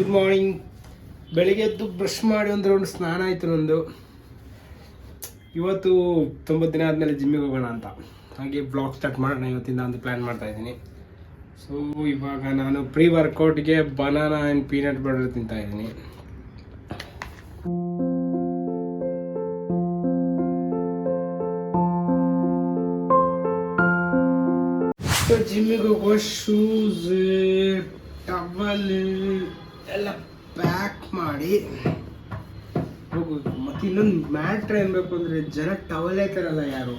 Good morning. ಬೆಳಿಗ್ಗೆ ಎದ್ದು brush ಮಾಡಿ ಒಂದು ರೌಂಡ್ ಸ್ನಾನ ಆಯಿತು ನಂದು. ಇವತ್ತು 90 ದಿನ ಆದಮೇಲೆ ಜಿಮ್ಮಿಗೆ ಹೋಗೋಣ ಅಂತ, ಹಾಗೆ ಬ್ಲಾಗ್ ಸ್ಟಾರ್ಟ್ ಮಾಡೋಣ ಇವತ್ತಿಂದ ಒಂದು ಪ್ಲ್ಯಾನ್ ಮಾಡ್ತಾಯಿದ್ದೀನಿ. ಸೊ ಇವಾಗ ನಾನು ಪ್ರೀ ವರ್ಕೌಟ್ಗೆ ಬನಾನಾ ಆ್ಯಂಡ್ ಪೀನಟ್ ಬಟರ್ ತಿಂತಾಯಿದ್ದೀನಿ. ಜಿಮ್ಮಿಗೆ ಹೋಗೋ ಶೂಸ್, ಟವಲ್ ಎಲ್ಲ ಪ್ಯಾಕ್ ಮಾಡಿ ಹೋಗೋದು. ಮತ್ತು ಇನ್ನೊಂದು ಮ್ಯಾಟ್ರ್ ಏನ್ಬೇಕು ಅಂದರೆ, ಜನ ಟವಲೇ ತರಲ್ಲ ಯಾರು,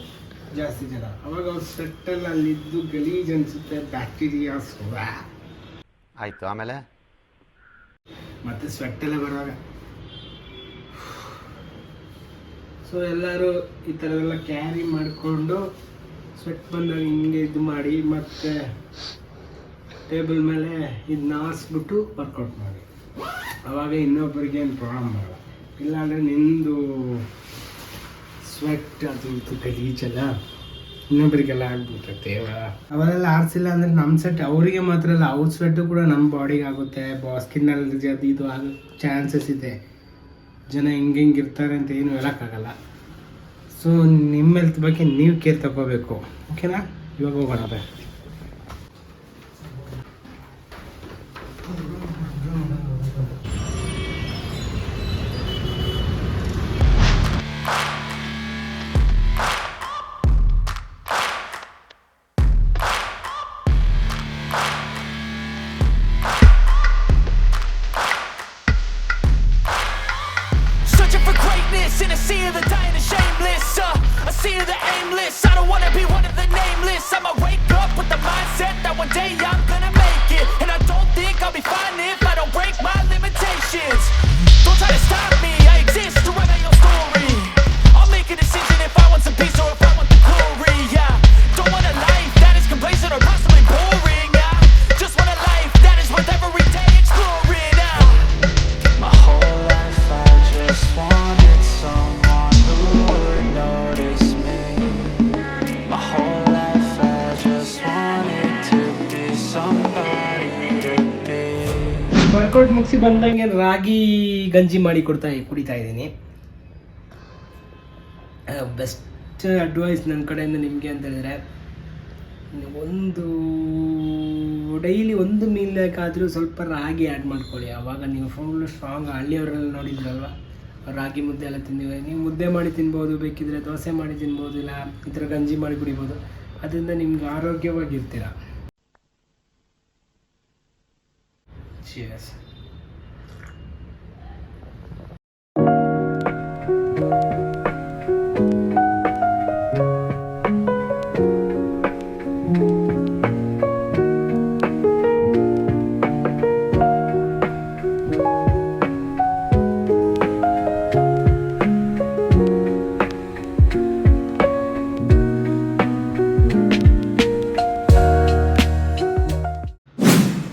ಜಾಸ್ತಿ ಜನ. ಅವಾಗ ಅವ್ರು ಸ್ವೆಟ್ಟಲ್ಲಿ ಅಲ್ಲಿದ್ದು ಗಲೀಜ್ ಅನಿಸುತ್ತೆ, ಬ್ಯಾಕ್ಟೀರಿಯಾಸ್ ಆಯಿತು. ಆಮೇಲೆ ಮತ್ತೆ ಸ್ವೆಟ್ಟೆಲ್ಲ ಬರುವಾಗ ಸೊ ಎಲ್ಲರೂ ಈ ಥರದೆಲ್ಲ ಕ್ಯಾರಿ ಮಾಡಿಕೊಂಡು ಸ್ವೆಟ್ ಬಂದಾಗ ಹಿಂಗೆ ಇದು ಮಾಡಿ ಮತ್ತೆ ಟೇಬಲ್ ಮೇಲೆ ಇದನ್ನ ಆರಿಸ್ಬಿಟ್ಟು ವರ್ಕೌಟ್ ಮಾಡಿ. ಆವಾಗ ಇನ್ನೊಬ್ಬರಿಗೆ ಏನು ಪ್ರಾಬ್ಲಮ್ ಬರಲ್ಲ. ಇಲ್ಲಾಂದರೆ ನಿಂದು ಸ್ವೆಟ್ ಅದು ಇದು ಗಲೀಜೆಲ್ಲ ಇನ್ನೊಬ್ಬರಿಗೆಲ್ಲ ಆಗ್ಬಿಡ್ತೈತೆ. ಅವೆಲ್ಲ ಆರಿಸಿಲ್ಲ ಅಂದರೆ ನಮ್ಮ ಸ್ವೆಟ್ ಅವರಿಗೆ ಮಾತ್ರ ಅಲ್ಲ, ಅವ್ರ ಸ್ವೆಟ್ಟು ಕೂಡ ನಮ್ಮ ಬಾಡಿಗೆ ಆಗುತ್ತೆ, ಸ್ಕಿನ್ ಅಲರ್ಜಿ ಅದು ಇದು ಆಗೋ ಚಾನ್ಸಸ್ ಇದೆ. ಜನ ಹೆಂಗೆ ಇರ್ತಾರೆ ಅಂತ ಏನು ಹೇಳೋಕ್ಕಾಗಲ್ಲ. ಸೊ ನಿಮ್ಮ ಹೆಲ್ತ್ ಬಗ್ಗೆ ನೀವು ಕೇರ್ ತಗೋಬೇಕು, ಓಕೆನಾ? ಇವಾಗ ಹೋಗೋಣ ಬೇ. In a sea of the dying and shameless, a sea of the aimless. I don't wanna be one of the nameless. I'ma wake up with the mindset that one day I'm gonna make it. And I don't think I'll be fine if I don't break my limitations. Don't try to stop me, I exist to write my own story. I'll make a decision if I want some peace or if I want the glory. Yeah, don't want a life that is complacent or possibly boring. Yeah, just want a life that is worth every day exploring. My whole life I just wanted someone who would notice me. My whole life I just wanted to be somebody to be. Workout ಮುಗಿಸಿ ಬಂದಂಗೆ ರಾಗಿ ಗಂಜಿ ಮಾಡಿ ಕುಡಿತಾ ಇದ್ದೀನಿ. Best advice ನನ್ನ ಕಡೆಯಿಂದ ನಿಮಗೆ ಅಂತ ಹೇಳಿದ್ರೆ, ಡೈಲಿ ಒಂದು ಮೀಲ್ಕಾದರೂ ಸ್ವಲ್ಪ ರಾಗಿ ಆ್ಯಡ್ ಮಾಡ್ಕೊಳ್ಳಿ. ಆವಾಗ ನೀವು ಫುಲ್ ಸ್ಟ್ರಾಂಗ್. ಹಳ್ಳಿಯವರೆಲ್ಲ ನೋಡಿದ್ರಲ್ವ, ರಾಗಿ ಮುದ್ದೆ ಎಲ್ಲ ತಿಂದಿವೆ. ನೀವು ಮುದ್ದೆ ಮಾಡಿ ತಿನ್ಬೋದು, ಬೇಕಿದ್ರೆ ದೋಸೆ ಮಾಡಿ ತಿನ್ಬೋದು, ಇಲ್ಲ ಈ ಥರ ಗಂಜಿ ಮಾಡಿ ಕುಡಿಬೋದು. ಅದರಿಂದ ನಿಮ್ಗೆ ಆರೋಗ್ಯವಾಗಿರ್ತೀರ. Cheers.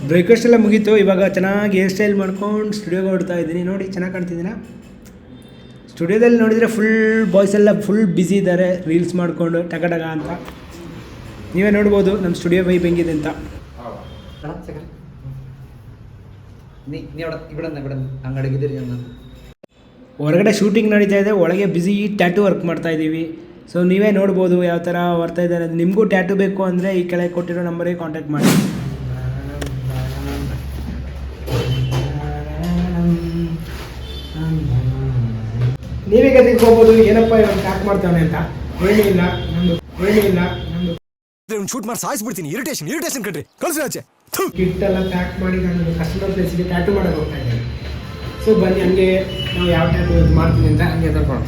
ಬ್ರೇಕ್ಫಾಸ್ಟ್ ಎಲ್ಲ ಮುಗೀತು. ಇವಾಗ ಚೆನ್ನಾಗಿ ಹೇರ್ ಸ್ಟೈಲ್ ಮಾಡ್ಕೊಂಡು ಸ್ಟುಡಿಯೋಗೆ ಹೊಡ್ತಾ ಇದ್ದೀನಿ. ನೋಡಿ ಚೆನ್ನಾಗಿ ಕಾಣ್ತಿದ್ದೀನ. ಸ್ಟುಡಿಯೋದಲ್ಲಿ ನೋಡಿದರೆ ಫುಲ್ ಬಾಯ್ಸ್ ಎಲ್ಲ ಫುಲ್ ಬ್ಯುಸಿ ಇದ್ದಾರೆ ರೀಲ್ಸ್ ಮಾಡಿಕೊಂಡು ಟಗ ಅಂತ. ನೀವೇ ನೋಡ್ಬೋದು ನಮ್ಮ ಸ್ಟುಡಿಯೋ ವೈಬ್ ಹೆಂಗಿದೆ ಅಂತ. ಹೊರಗಡೆ ಶೂಟಿಂಗ್ ನಡೀತಾ ಇದೆ, ಒಳಗೆ ಬ್ಯುಸಿ ಟ್ಯಾಟೂ ವರ್ಕ್ ಮಾಡ್ತಾ ಇದ್ದೀವಿ. ಸೊ ನೀವೇ ನೋಡ್ಬೋದು ಯಾವ ಥರ ಬರ್ತಾ ಇದ್ದಾರೆ. ನಿಮಗೂ ಟ್ಯಾಟೂ ಬೇಕು ಅಂದರೆ ಈ ಕೆಳಗೆ ಕೊಟ್ಟಿರೋ ನಂಬರಿಗೆ ಕಾಂಟ್ಯಾಕ್ಟ್ ಮಾಡಿ. ನೀವೀಗ ತಿಳ್ಕೊಬೋದು ಏನಪ್ಪ ಇವಾಗ ಟ್ಯಾಕ್ ಮಾಡ್ತಾವನೆ ಅಂತ. ಏನಿಲ್ಲ ನಂದು ಶೂಟ್ ಮಾಡಿ ಸಾಯಿಸ್ಬಿಡ್ತೀನಿ. ಇರಿಟೇಷನ್ ಕಣ್ರಿ, ಕಳ್ಸಿ ಆಚೆ. ಕಿಟ್ ಎಲ್ಲ ಪ್ಯಾಕ್ ಮಾಡಿ ನಾನು ಕಸ್ಟಮರ್ ಪ್ಲೇಸಿಗೆ ಟ್ಯಾಟೂ ಮಾಡೋಕೆ ಹೋಗ್ತಾ ಇದ್ದೇನೆ. ಸೊ ಬನ್ನಿ, ಹಂಗೆ ನಾವು ಯಾವ ಟ್ಯಾಟೂ ಮಾಡ್ತೀನಿ ಅಂತ ಹಂಗೆ ತಗೊಂಡು.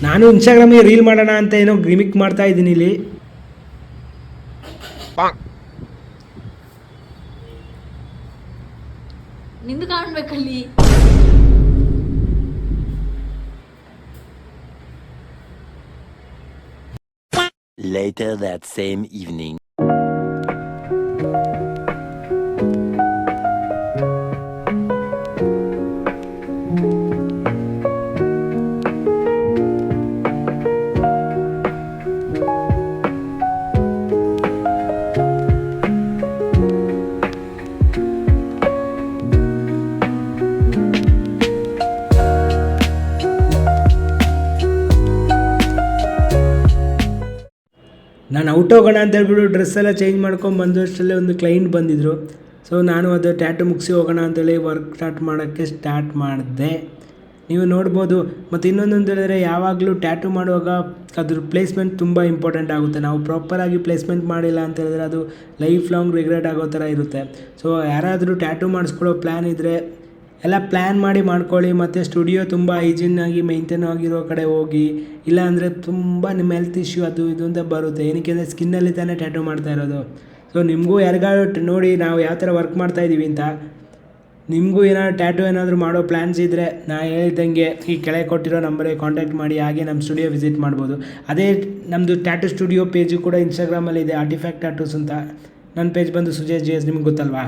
ನಾನು ಇನ್ಸ್ಟಾಗ್ರಾಮಿಗೆ ರೀಲ್ ಮಾಡೋಣ ಅಂತ ಏನೋ ಗ್ರಿಮಿಕ್ ಮಾಡ್ತಾ ಇದ್ದೀನಿ ಇಲ್ಲಿ. ನಿಂದು ಕಾಣ್ಬೇಕಲ್ಲಿ. later that same evening. ನಾನು ಔಟ್ ಹೋಗೋಣ ಅಂತ ಹೇಳ್ಬಿಟ್ಟು ಡ್ರೆಸ್ ಎಲ್ಲ ಚೇಂಜ್ ಮಾಡ್ಕೊಂಡು ಬಂದಷ್ಟರಲ್ಲೇ ಒಂದು ಕ್ಲೈಂಟ್ ಬಂದಿದ್ದರು. ಸೊ ನಾನು ಅದು ಟ್ಯಾಟು ಮುಗಿಸಿ ಹೋಗೋಣ ಅಂತೇಳಿ ವರ್ಕ್ ಸ್ಟಾರ್ಟ್ ಮಾಡಿದೆ. ನೀವು ನೋಡ್ಬೋದು. ಮತ್ತು ಇನ್ನೊಂದು ಅಂತ ಹೇಳಿದ್ರೆ ಯಾವಾಗಲೂ ಟ್ಯಾಟು ಮಾಡುವಾಗ ಅದ್ರ ಪ್ಲೇಸ್ಮೆಂಟ್ ತುಂಬ ಇಂಪಾರ್ಟೆಂಟ್ ಆಗುತ್ತೆ. ನಾವು ಪ್ರಾಪರಾಗಿ ಪ್ಲೇಸ್ಮೆಂಟ್ ಮಾಡಿಲ್ಲ ಅಂತ ಹೇಳಿದ್ರೆ ಅದು ಲೈಫ್ ಲಾಂಗ್ ರಿಗ್ರೆಟ್ ಆಗೋ ಥರ ಇರುತ್ತೆ. ಸೊ ಯಾರಾದರೂ ಟ್ಯಾಟು ಮಾಡಿಸ್ಕೊಳ್ಳೋ ಪ್ಲ್ಯಾನ್ ಇದ್ದರೆ ಎಲ್ಲ ಪ್ಲ್ಯಾನ್ ಮಾಡಿ ಮಾಡ್ಕೊಳ್ಳಿ. ಮತ್ತು ಸ್ಟುಡಿಯೋ ತುಂಬ ಹೈಜಿನ್ನಾಗಿ ಮೇಂಟೈನ್ ಆಗಿರೋ ಕಡೆ ಹೋಗಿ. ಇಲ್ಲ ಅಂದರೆ ತುಂಬ ನಿಮ್ಮ ಹೆಲ್ತ್ ಇಶ್ಯೂ ಅದು ಇದು ಅಂತ ಬರುತ್ತೆ. ಏನಕ್ಕೆ ಅಂದರೆ ಸ್ಕಿನ್ನಲ್ಲಿ ತಾನೇ ಟ್ಯಾಟು ಮಾಡ್ತಾ ಇರೋದು. ಸೊ ನಿಮಗೂ ಯಾರಿಗಾದ್ರು ನೋಡಿ ನಾವು ಯಾವ ಥರ ವರ್ಕ್ ಮಾಡ್ತಾಯಿದ್ದೀವಿ ಅಂತ ನಿಮಗೂ ಏನಾದ್ರು ಟ್ಯಾಟು ಏನಾದರೂ ಮಾಡೋ ಪ್ಲ್ಯಾನ್ಸ್ ಇದ್ದರೆ ನಾ ಹೇಳಿದ್ದಂಗೆ ಈ ಕೆಳಗೆ ಕೊಟ್ಟಿರೋ ನಂಬರಿಗೆ ಕಾಂಟ್ಯಾಕ್ಟ್ ಮಾಡಿ. ಹಾಗೆ ನಮ್ಮ ಸ್ಟುಡಿಯೋ ವಿಸಿಟ್ ಮಾಡ್ಬೋದು. ಅದೇ ನಮ್ಮದು ಟ್ಯಾಟು ಸ್ಟುಡಿಯೋ ಪೇಜು ಕೂಡ ಇನ್ಸ್ಟಾಗ್ರಾಮಲ್ಲಿದೆ, ಆರ್ಟಿಫ್ಯಾಕ್ಟ್ ಟ್ಯಾಟೂಸ್ ಅಂತ. ನನ್ನ ಪೇಜ್ ಬಂದು ಸುಜೇಶ್ JS, ನಿಮ್ಗೆ ಗೊತ್ತಲ್ವಾ.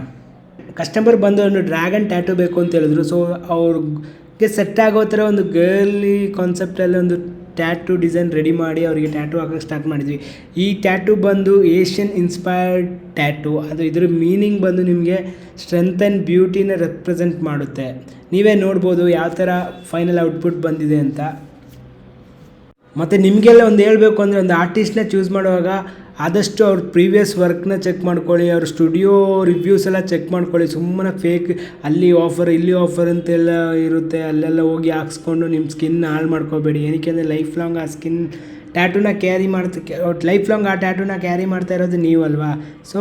ಕಸ್ಟಮರ್ ಬಂದು ಒಂದು ಡ್ರ್ಯಾಗನ್ ಟ್ಯಾಟು ಬೇಕು ಅಂತ ಹೇಳಿದ್ರು. ಸೊ ಅವ್ರಿಗೆ ಸೆಟ್ ಆಗೋ ಥರ ಒಂದು ಗರ್ಲಿ ಕಾನ್ಸೆಪ್ಟಲ್ಲಿ ಒಂದು ಟ್ಯಾಟು ಡಿಸೈನ್ ರೆಡಿ ಮಾಡಿ ಅವರಿಗೆ ಟ್ಯಾಟು ಹಾಕೋಕ್ಕೆ ಸ್ಟಾರ್ಟ್ ಮಾಡಿದ್ವಿ. ಈ ಟ್ಯಾಟು ಬಂದು ಏಷ್ಯನ್ ಇನ್ಸ್ಪೈರ್ಡ್ ಟ್ಯಾಟು. ಅದು ಇದ್ರ ಮೀನಿಂಗ್ ಬಂದು ನಿಮಗೆ ಸ್ಟ್ರೆಂತ್ ಆ್ಯಂಡ್ ಬ್ಯೂಟಿನ ರೆಪ್ರೆಸೆಂಟ್ ಮಾಡುತ್ತೆ. ನೀವೇ ನೋಡ್ಬೋದು ಯಾವ ಥರ ಫೈನಲ್ ಔಟ್ಪುಟ್ ಬಂದಿದೆ ಅಂತ. ಮತ್ತು ನಿಮಗೆಲ್ಲ ಒಂದು ಹೇಳಬೇಕು ಅಂದರೆ ಒಂದು ಆರ್ಟಿಸ್ಟ್ನ ಚೂಸ್ ಮಾಡುವಾಗ ಆದಷ್ಟು ಅವ್ರ ಪ್ರೀವಿಯಸ್ ವರ್ಕ್ನ ಚೆಕ್ ಮಾಡ್ಕೊಳ್ಳಿ. ಅವ್ರ ಸ್ಟುಡಿಯೋ ರಿವ್ಯೂಸ್ ಎಲ್ಲ ಚೆಕ್ ಮಾಡ್ಕೊಳ್ಳಿ. ಸುಮ್ಮನೆ ಫೇಕ್ ಅಲ್ಲಿ ಆಫರ್ ಇಲ್ಲಿ ಆಫರ್ ಅಂತೆಲ್ಲ ಇರುತ್ತೆ, ಅಲ್ಲೆಲ್ಲ ಹೋಗಿ ಹಾಕ್ಸ್ಕೊಂಡು ನಿಮ್ಮ ಸ್ಕಿನ್ ಹಾಳು ಮಾಡ್ಕೋಬೇಡಿ. ಏನಕ್ಕೆ ಅಂದರೆ ಲೈಫ್ ಲಾಂಗ್ ಆ ಸ್ಕಿನ್ ಟ್ಯಾಟೂನ ಲೈಫ್ ಲಾಂಗ್ ಆ ಟ್ಯಾಟೂನ ಕ್ಯಾರಿ ಮಾಡ್ತಾ ಇರೋದು ನೀವಲ್ವಾ. ಸೊ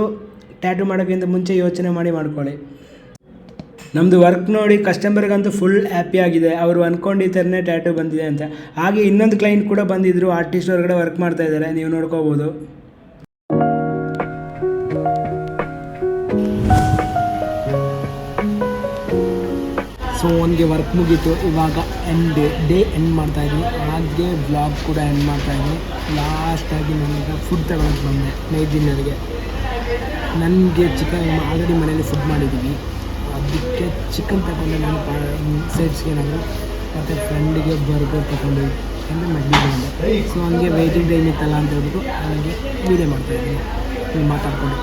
ಟ್ಯಾಟೂ ಮಾಡೋಕ್ಕಿಂತ ಮುಂಚೆ ಯೋಚನೆ ಮಾಡಿ ಮಾಡ್ಕೊಳ್ಳಿ. ನಮ್ಮದು ವರ್ಕ್ ನೋಡಿ ಕಸ್ಟಮರ್ಗಂತೂ ಫುಲ್ ಹ್ಯಾಪಿ ಆಗಿದೆ. ಅವರು ಅಂದ್ಕೊಂಡು ಈ ಥರನೇ ಟ್ಯಾಟೂ ಬಂದಿದೆ ಅಂತ. ಹಾಗೆ ಇನ್ನೊಂದು ಕ್ಲೈಂಟ್ ಕೂಡ ಬಂದಿದ್ದರು, ಆರ್ಟಿಸ್ಟ್ ಹೊರಗಡೆ ವರ್ಕ್ ಮಾಡ್ತಾ ಇದ್ದಾರೆ, ನೀವು ನೋಡ್ಕೋಬೋದು. ಸೊ ಅವನಿಗೆ ವರ್ಕ್ ಮುಗೀತು. ಇವಾಗ ಡೇ ಎಂಡ್ ಮಾಡ್ತಾಯಿದ್ವಿ. ಹಾಗೆ ವ್ಲಾಗ್ ಕೂಡ ಎಂಡ್ ಮಾಡ್ತಾಯಿದ್ವಿ. ಲಾಸ್ಟಾಗಿ ನನಗೆ ಫುಡ್ ತಗೊಳಕ್ಕೆ ಬಂದೆ ನೈಟ್ ಡಿನ್ನರ್ಗೆ. ನನಗೆ ಚಿಕನ್ ಆಲ್ರೆಡಿ ಮನೇಲಿ ಫುಡ್ ಮಾಡಿದ್ದೀವಿ, ಅದಕ್ಕೆ ಚಿಕನ್ ತಗೊಂಡು ನಾನು ಸೈಡ್ಸ್ಗೆ ಏನಾದರೂ. ಮತ್ತು ಫ್ರೆಂಡಿಗೆ ಬರ್ಗರ್ ತಗೊಂಡು ಅಂದರೆ ಮಡ್ಡಿ ಬಂದೆ. ಸೊ ಹಂಗೆ ವೆಯ್ಟಿಂಗ್ ಟೈಮ್ ಇತ್ತಲ್ಲ ಅಂತ ಹೇಳ್ಬಿಟ್ಟು ಹಾಗೆ ವೀಡಿಯೋ ಮಾಡ್ತಾಯಿದ್ದೀನಿ ಮಾತಾಡ್ಕೊಂಡು.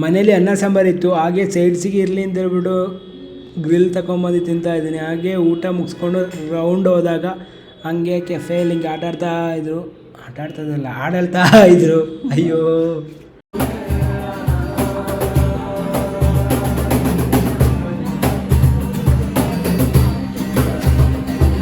ಮನೇಲಿ ಅನ್ನ ಸಾಂಬಾರಿತ್ತು, ಹಾಗೆ ಸೈಡ್ಸಿಗೆ ಇರಲಿ ಅಂತ ಹೇಳ್ಬಿಟ್ಟು ಗ್ರಿಲ್ ತಗೊಂಬಂದು ತಿಂತಾಯಿದ್ದೀನಿ. ಹಾಗೆ ಊಟ ಮುಗಿಸ್ಕೊಂಡು ರೌಂಡ್ ಹೋದಾಗ ಹಂಗೆ ಕೆಫೆಯಲ್ಲಿ ಹಿಂಗೆ ಆಟಾಡ್ತಾ ಇದ್ರು. ಹಾಡು ಹೇಳ್ತಾ ಇದ್ರು. ಅಯ್ಯೋ